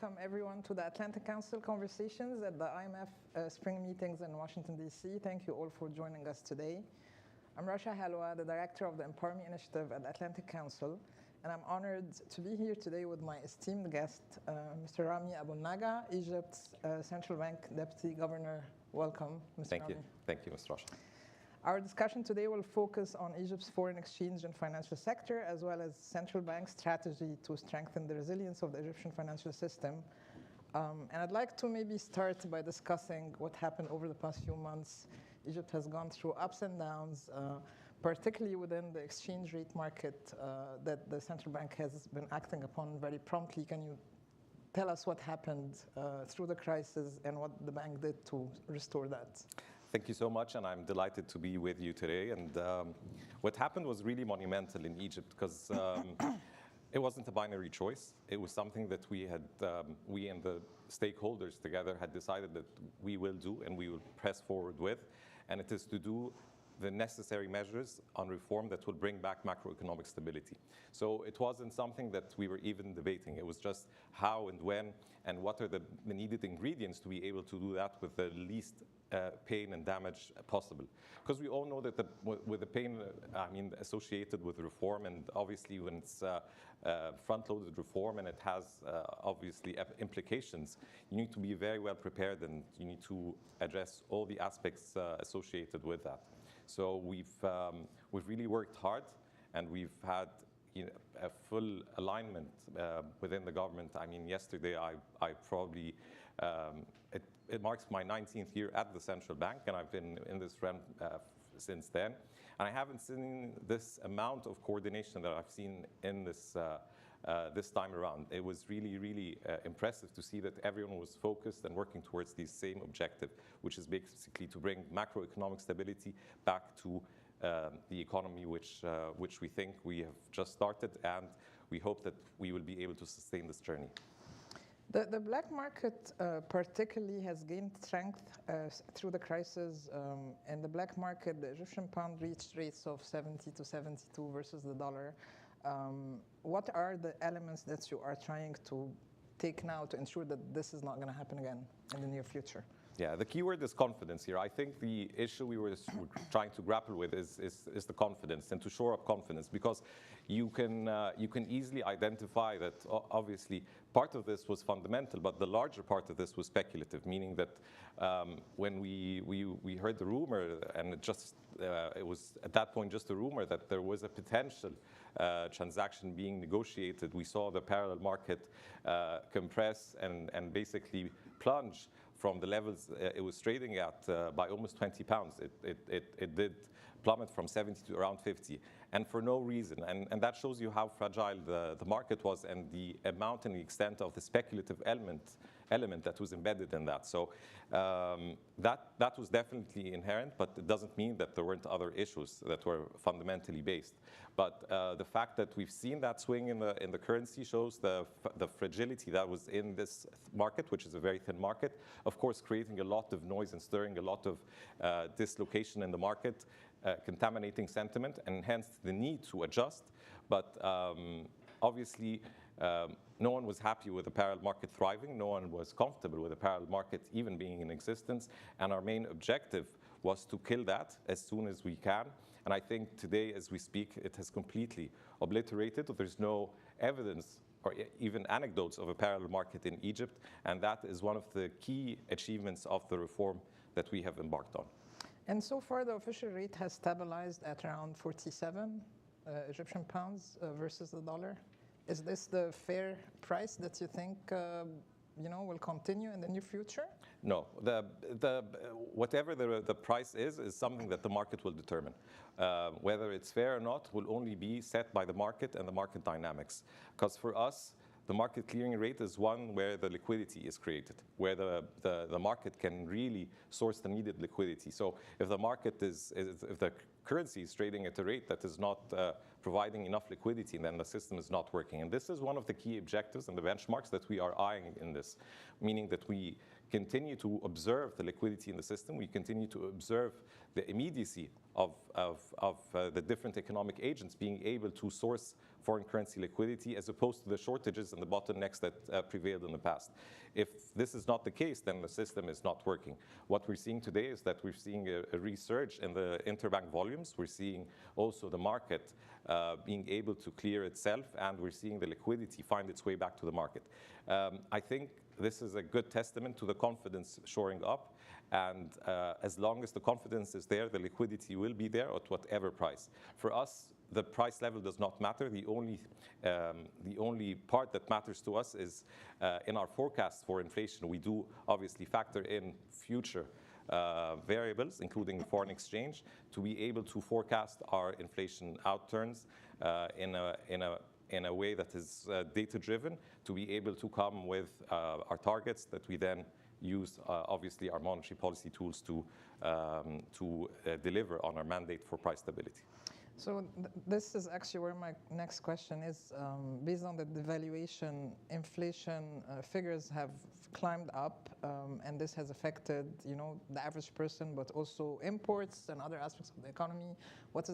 welcome everyone to the Atlantic Council Conversations at the IMF Spring Meetings in Washington, D.C. Thank you all for joining us today. I'm Rasha Halwa, the Director of the Empower Me Initiative at the Atlantic Council, and I'm honored to be here today with my esteemed guest, Mr. Rami Aboulnaga, Egypt's Central Bank Deputy Governor. Welcome, Mr. Thank Rami. you. Thank you, Mr. Rasha. Our discussion today will focus on Egypt's foreign exchange and financial sector, as well as central bank's strategy to strengthen the resilience of the Egyptian financial system. And I'd like to maybe start by discussing what happened over the past few months. Egypt has gone through ups and downs, particularly within the exchange rate market that the central bank has been acting upon very promptly. Can you tell us what happened through the crisis and what the bank did to restore that? Thank you so much, and I'm delighted to be with you today. And what happened was really monumental in Egypt because it wasn't a binary choice. It was something that we and the stakeholders together had decided that we will do and we will press forward with. And it is to do the necessary measures on reform that will bring back macroeconomic stability. So it wasn't something that we were even debating. It was just how and when and what are the needed ingredients to be able to do that with the least pain and damage possible. Because we all know that with the pain associated with reform, and obviously when it's front-loaded reform and it has obviously implications, you need to be very well prepared and you need to address all the aspects associated with that. So we've really worked hard, and we've had a full alignment within the government. I mean, yesterday I probably it marks my 19th year at the central bank, and I've been in this realm since then. And I haven't seen this amount of coordination that I've seen in this this time around. It was really, really impressive to see that everyone was focused and working towards the same objective, which is basically to bring macroeconomic stability back to the economy, which we think we have just started, and we hope that we will be able to sustain this journey. The black market particularly has gained strength through the crisis. In the black market, the Egyptian pound reached rates of 70 to 72 versus the dollar. What are the elements that you are trying to take now to ensure that this is not going to happen again in the near future? Yeah, the key word is confidence here. I think the issue we were trying to grapple with is the confidence, and to shore up confidence, because you can easily identify that obviously part of this was fundamental, but the larger part of this was speculative, meaning that when we heard the rumor, and it was at that point just a rumor that there was a potential transaction being negotiated, we saw the parallel market compress and basically plunge from the levels it was trading at by almost 20 pounds. It did plummet from 70 to around 50, and for no reason. And that shows you how fragile the market was and the amount and the extent of the speculative element that was embedded in that. So that was definitely inherent, but it doesn't mean that there weren't other issues that were fundamentally based. But the fact that we've seen that swing in the currency shows the fragility that was in this market, which is a very thin market, of course creating a lot of noise and stirring a lot of dislocation in the market, contaminating sentiment, and hence the need to adjust. But obviously, no one was happy with the parallel market thriving. No one was comfortable with the parallel market even being in existence. And our main objective was to kill that as soon as we can. And I think today, as we speak, it has completely obliterated. There's no evidence or even anecdotes of a parallel market in Egypt. And that is one of the key achievements of the reform that we have embarked on. And so far, the official rate has stabilized at around 47 Egyptian pounds versus the dollar. Is this the fair price that you think will continue in the near future? No, whatever the price is something that the market will determine. Whether it's fair or not will only be set by the market and the market dynamics. Because for us, the market clearing rate is one where the liquidity is created, where the market can really source the needed liquidity. So if the market if the currency is trading at a rate that is not providing enough liquidity, then the system is not working. And this is one of the key objectives and the benchmarks that we are eyeing in this, meaning that we continue to observe the liquidity in the system. We continue to observe the immediacy of the different economic agents being able to source foreign currency liquidity as opposed to the shortages and the bottlenecks that prevailed in the past. If this is not the case, then the system is not working. What we're seeing today is that we're seeing a resurge in the interbank volumes. We're seeing also the market being able to clear itself, and we're seeing the liquidity find its way back to the market. I think this is a good testament to the confidence shoring up. And as long as the confidence is there, the liquidity will be there at whatever price. For us, the price level does not matter. The only part that matters to us is in our forecast for inflation. We do obviously factor in future variables, including foreign exchange, to be able to forecast our inflation outturns in a way that is data-driven, to be able to come with our targets that we then use, obviously, our monetary policy tools to deliver on our mandate for price stability. So this is actually where my next question is. Based on the devaluation, inflation figures have climbed up, and this has affected, the average person, but also imports and other aspects of the economy. What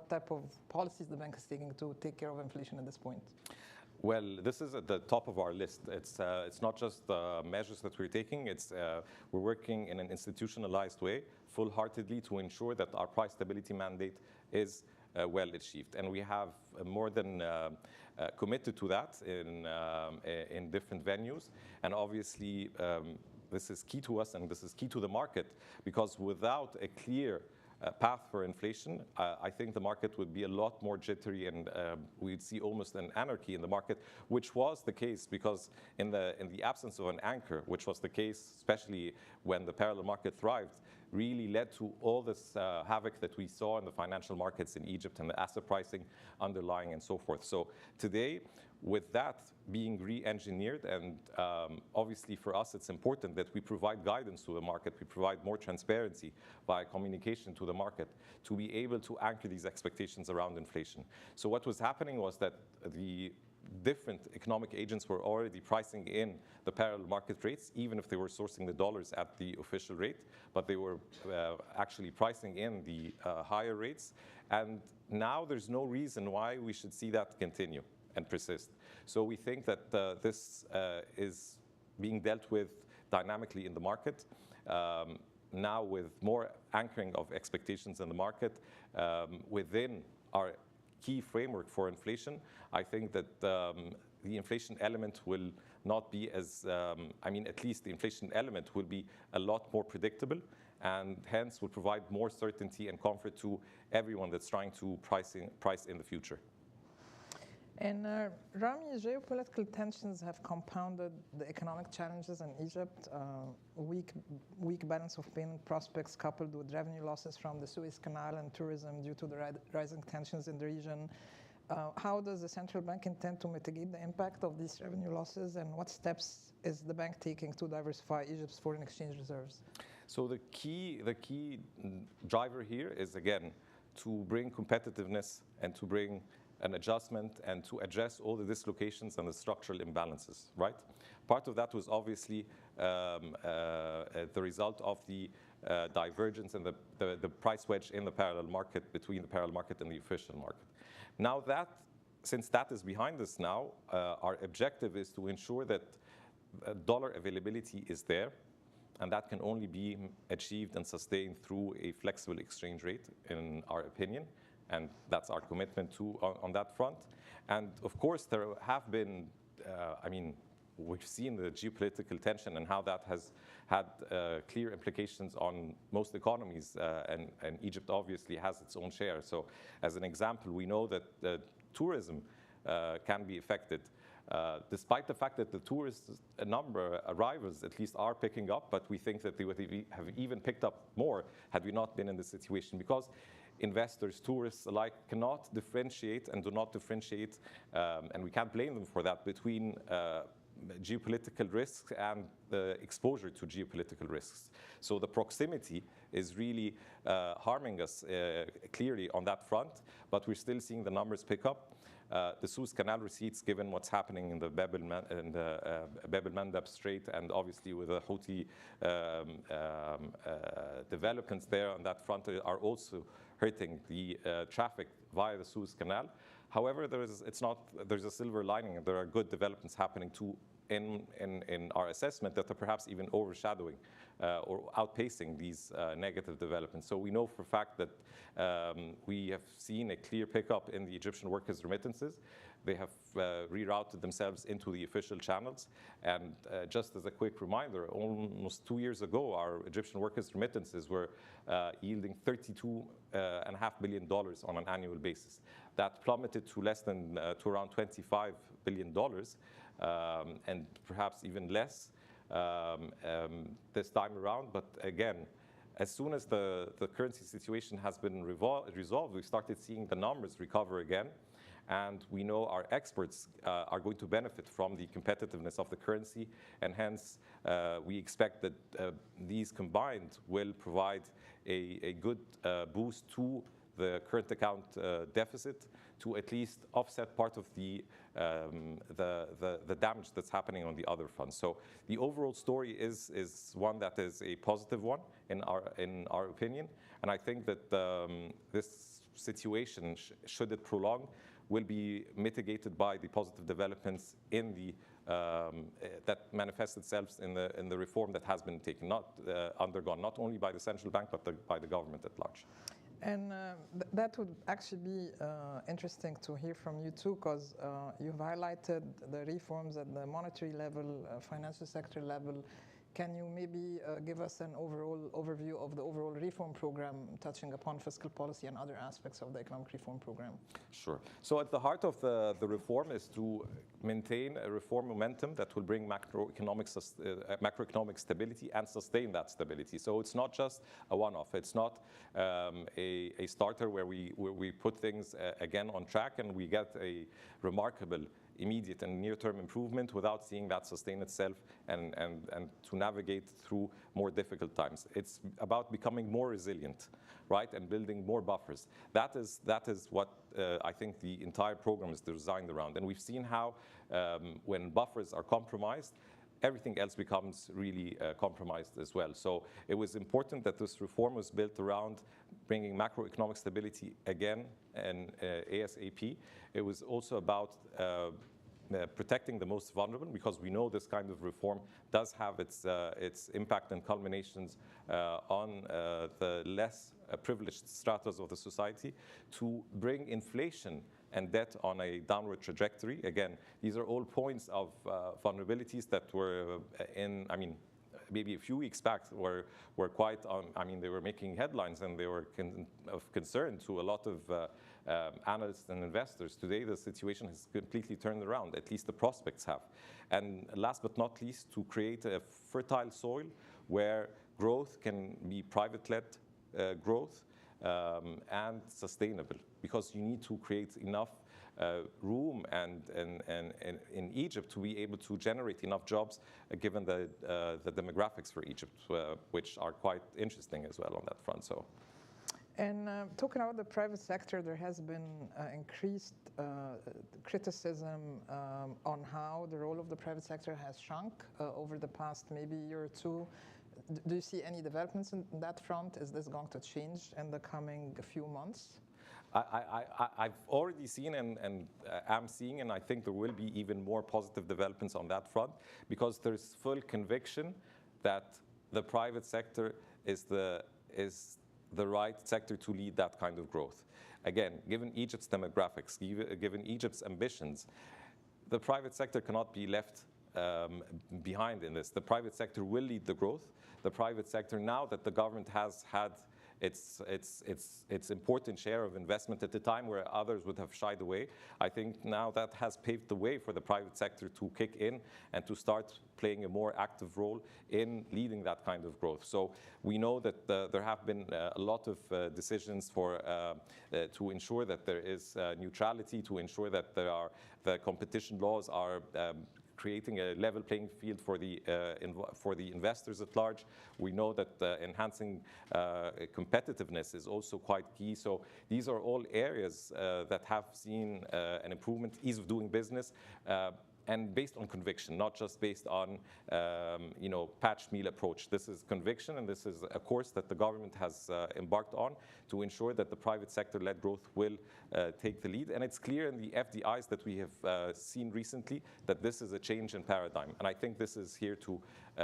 type of policies the bank is taking to take care of inflation at this point? Well, this is at the top of our list. It's not just measures that we're taking. We're working in an institutionalized way, full-heartedly, to ensure that our price stability mandate is well achieved. And we have more than committed to that in different venues. And obviously, this is key to us, and this is key to the market, because without a clear path for inflation, I think the market would be a lot more jittery, and we'd see almost an anarchy in the market, which was the case because in the absence of an anchor, which was the case especially when the parallel market thrived, really led to all this havoc that we saw in the financial markets in Egypt and the asset pricing underlying and so forth. So today, with that being re-engineered, and obviously for us it's important that we provide guidance to the market, we provide more transparency by communication to the market to be able to anchor these expectations around inflation. So what was happening was that the different economic agents were already pricing in the parallel market rates, even if they were sourcing the dollars at the official rate, but they were actually pricing in the higher rates. And now there's no reason why we should see that continue and persist. So we think that this is being dealt with dynamically in the market. Now with more anchoring of expectations in the market within our key framework for inflation, I think that the inflation element will not be as, at least the inflation element will be a lot more predictable, and hence will provide more certainty and comfort to everyone that's trying to price in the future. And Rami, geopolitical tensions have compounded the economic challenges in Egypt. Weak balance of payment prospects coupled with revenue losses from the Suez Canal and tourism due to the rising tensions in the region. How does the central bank intend to mitigate the impact of these revenue losses, and what steps is the bank taking to diversify Egypt's foreign exchange reserves? So the key driver here is, again, to bring competitiveness and to bring an adjustment and to address all the dislocations and the structural imbalances, right? Part of that was obviously the result of the divergence and the price wedge in the parallel market, between the parallel market and the official market. Now since that is behind us now, our objective is to ensure that dollar availability is there, and that can only be achieved and sustained through a flexible exchange rate, in our opinion. And that's our commitment on that front. And of course, there have been, we've seen the geopolitical tension and how that has had clear implications on most economies, and Egypt obviously has its own share. So as an example, we know that tourism can be affected, despite the fact that the tourist number arrivals at least are picking up, but we think that they would have even picked up more had we not been in this situation, because investors, tourists alike cannot differentiate and do not differentiate, and we can't blame them for that, between geopolitical risks and the exposure to geopolitical risks. So the proximity is really harming us clearly on that front, but we're still seeing the numbers pick up. the Suez Canal receipts, given what's happening in the Bab el-Mandeb Strait, and obviously with the Houthi developments there on that front, are also hurting the traffic via the Suez Canal. However, there's a silver lining, and there are good developments happening too in our assessment that are perhaps even overshadowing or outpacing these negative developments. So we know for a fact that we have seen a clear pickup in the Egyptian workers' remittances. They have rerouted themselves into the official channels. And just as a quick reminder, almost 2 years ago, our Egyptian workers' remittances were yielding $32.5 billion on an annual basis. That plummeted to less than to around $25 billion, and perhaps even less this time around. But again, as soon as the currency situation has been resolved, we started seeing the numbers recover again. And we know our exports are going to benefit from the competitiveness of the currency. And hence, we expect that these combined will provide a good boost to the current account deficit to at least offset part of the damage that's happening on the other fronts. So the overall story is one that is a positive one in our opinion. And I think that this situation, should it prolong, will be mitigated by the positive developments in the that manifests itself in the reform that has been taken, undergone, not only by the central bank, but by the government at large. And that would actually be interesting to hear from you too, because you've highlighted the reforms at the monetary level, financial sector level. Can you maybe give us an overall overview of the overall reform program, touching upon fiscal policy and other aspects of the economic reform program? Sure. So at the heart of the reform is to maintain a reform momentum that will bring macroeconomic stability and sustain that stability. So it's not just a one-off. It's not a starter where we put things again on track and we get a remarkable immediate and near-term improvement without seeing that sustain itself and to navigate through more difficult times. It's about becoming more resilient, right, and building more buffers. That is what I think the entire program is designed around. And we've seen how when buffers are compromised, everything else becomes really compromised as well. So it was important that this reform was built around bringing macroeconomic stability again and ASAP. It was also about protecting the most vulnerable, because we know this kind of reform does have its impact and culminations on the less privileged stratas of the society, to bring inflation and debt on a downward trajectory. Again, these are all points of vulnerabilities that were maybe a few weeks back were quite, they were making headlines and they were of concern to a lot of analysts and investors. Today, the situation has completely turned around, at least the prospects have. And last but not least, to create a fertile soil where growth can be private-led growth and sustainable, because you need to create enough room and in Egypt to be able to generate enough jobs, given the demographics for Egypt, which are quite interesting as well on that front. So. And talking about the private sector, there has been increased criticism on how the role of the private sector has shrunk over the past maybe year or two. Do you see any developments in that front? Is this going to change in the coming few months? I've already seen and am seeing, and I think there will be even more positive developments on that front, because there's full conviction that the private sector is the right sector to lead that kind of growth. Again, given Egypt's demographics, given Egypt's ambitions, the private sector cannot be left behind in this. The private sector will lead the growth. The private sector, now that the government has had its important share of investment at a time where others would have shied away, I think now that has paved the way for the private sector to kick in and to start playing a more active role in leading that kind of growth. So we know that there have been a lot of decisions to ensure that there is neutrality, to ensure that the competition laws are creating a level playing field for the investors at large. We know that enhancing competitiveness is also quite key. So these are all areas that have seen an improvement, ease of doing business, and based on conviction, not just based on patch meal approach. This is conviction, and this is a course that the government has embarked on to ensure that the private sector-led growth will take the lead. And it's clear in the FDIs that we have seen recently that this is a change in paradigm. And I think this is here to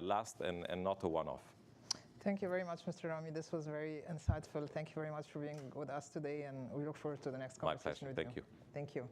last and not a one-off. Thank you very much, Mr. Rami. This was very insightful. Thank you very much for being with us today, and we look forward to the next conversation with you. My pleasure. Thank you. Thank you.